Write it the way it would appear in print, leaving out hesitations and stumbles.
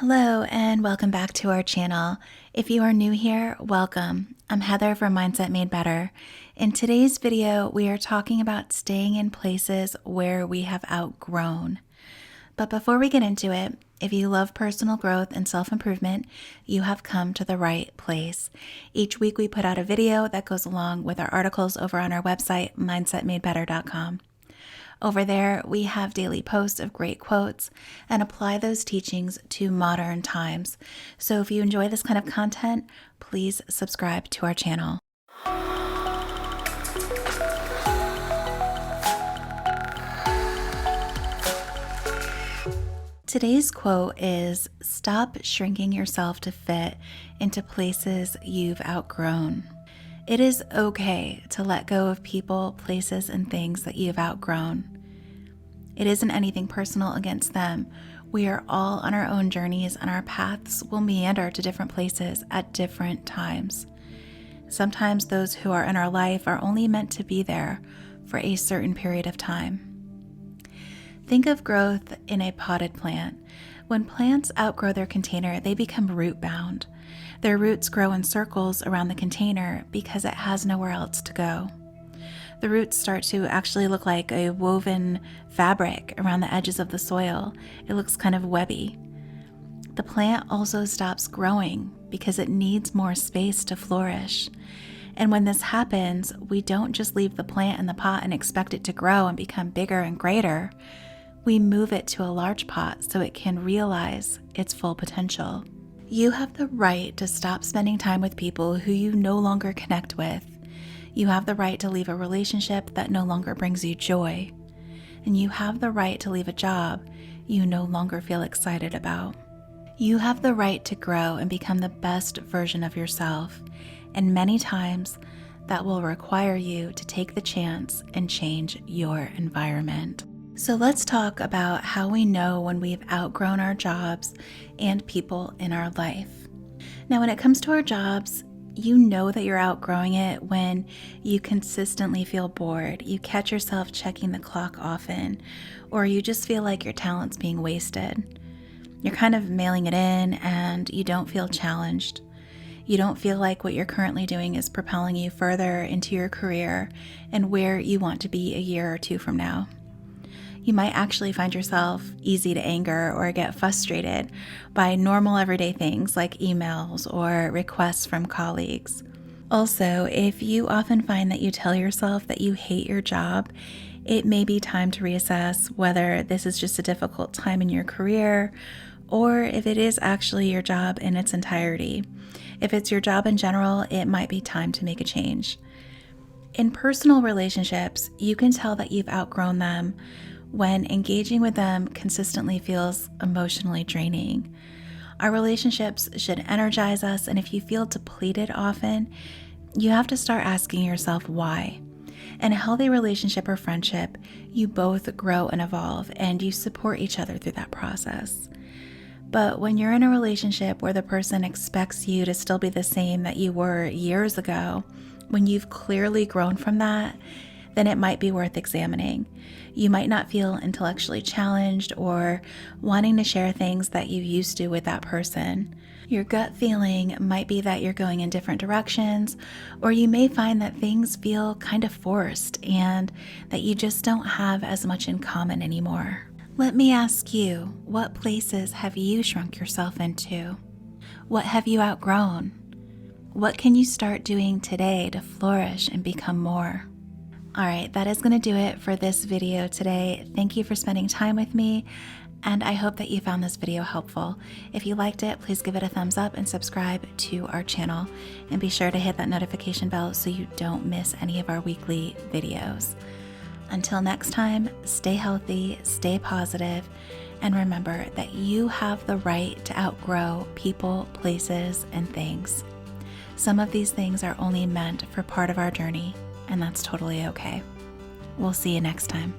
Hello and welcome back to our channel. If you are new here, welcome. I'm Heather from Mindset Made Better. In today's video, we are talking about staying in places where we have outgrown. But before we get into it, if you love personal growth and self-improvement, you have come to the right place. Each week we put out a video that goes along with our articles over on our website, mindsetmadebetter.com. Over there, we have daily posts of great quotes and apply those teachings to modern times. So if you enjoy this kind of content, please subscribe to our channel. Today's quote is, "Stop shrinking yourself to fit into places you've outgrown." It is okay to let go of people, places, and things that you've outgrown. It isn't anything personal against them. We are all on our own journeys, and our paths will meander to different places at different times. Sometimes those who are in our life are only meant to be there for a certain period of time. Think of growth in a potted plant. When plants outgrow their container, they become root-bound. Their roots grow in circles around the container because it has nowhere else to go. The roots start to actually look like a woven fabric around the edges of the soil. It looks kind of webby. The plant also stops growing because it needs more space to flourish. And when this happens, we don't just leave the plant in the pot and expect it to grow and become bigger and greater. We move it to a large pot so it can realize its full potential. You have the right to stop spending time with people who you no longer connect with. You have the right to leave a relationship that no longer brings you joy. And you have the right to leave a job you no longer feel excited about. You have the right to grow and become the best version of yourself. And many times, that will require you to take the chance and change your environment. So let's talk about how we know when we've outgrown our jobs and people in our life. Now, when it comes to our jobs, you know that you're outgrowing it when you consistently feel bored, you catch yourself checking the clock often, or you just feel like your talent's being wasted. You're kind of mailing it in and you don't feel challenged. You don't feel like what you're currently doing is propelling you further into your career and where you want to be a year or two from now. You might actually find yourself easy to anger or get frustrated by normal everyday things like emails or requests from colleagues. Also, if you often find that you tell yourself that you hate your job, it may be time to reassess whether this is just a difficult time in your career or if it is actually your job in its entirety. If it's your job in general, it might be time to make a change. In personal relationships, you can tell that you've outgrown them when engaging with them consistently feels emotionally draining. Our relationships should energize us, and if you feel depleted often, you have to start asking yourself why. In a healthy relationship or friendship, you both grow and evolve, and you support each other through that process. But when you're in a relationship where the person expects you to still be the same that you were years ago, when you've clearly grown from that, then it might be worth examining. You might not feel intellectually challenged or wanting to share things that you used to with that person. Your gut feeling might be that you're going in different directions, or you may find that things feel kind of forced and that you just don't have as much in common anymore. Let me ask you, what places have you shrunk yourself into? What have you outgrown? What can you start doing today to flourish and become more? All right, that is going to do it for this video today. Thank you for spending time with me, and I hope that you found this video helpful. If you liked it, please give it a thumbs up and subscribe to our channel. And be sure to hit that notification bell so you don't miss any of our weekly videos. Until next time, stay healthy, stay positive, and remember that you have the right to outgrow people, places, and things. Some of these things are only meant for part of our journey, and that's totally okay. We'll see you next time.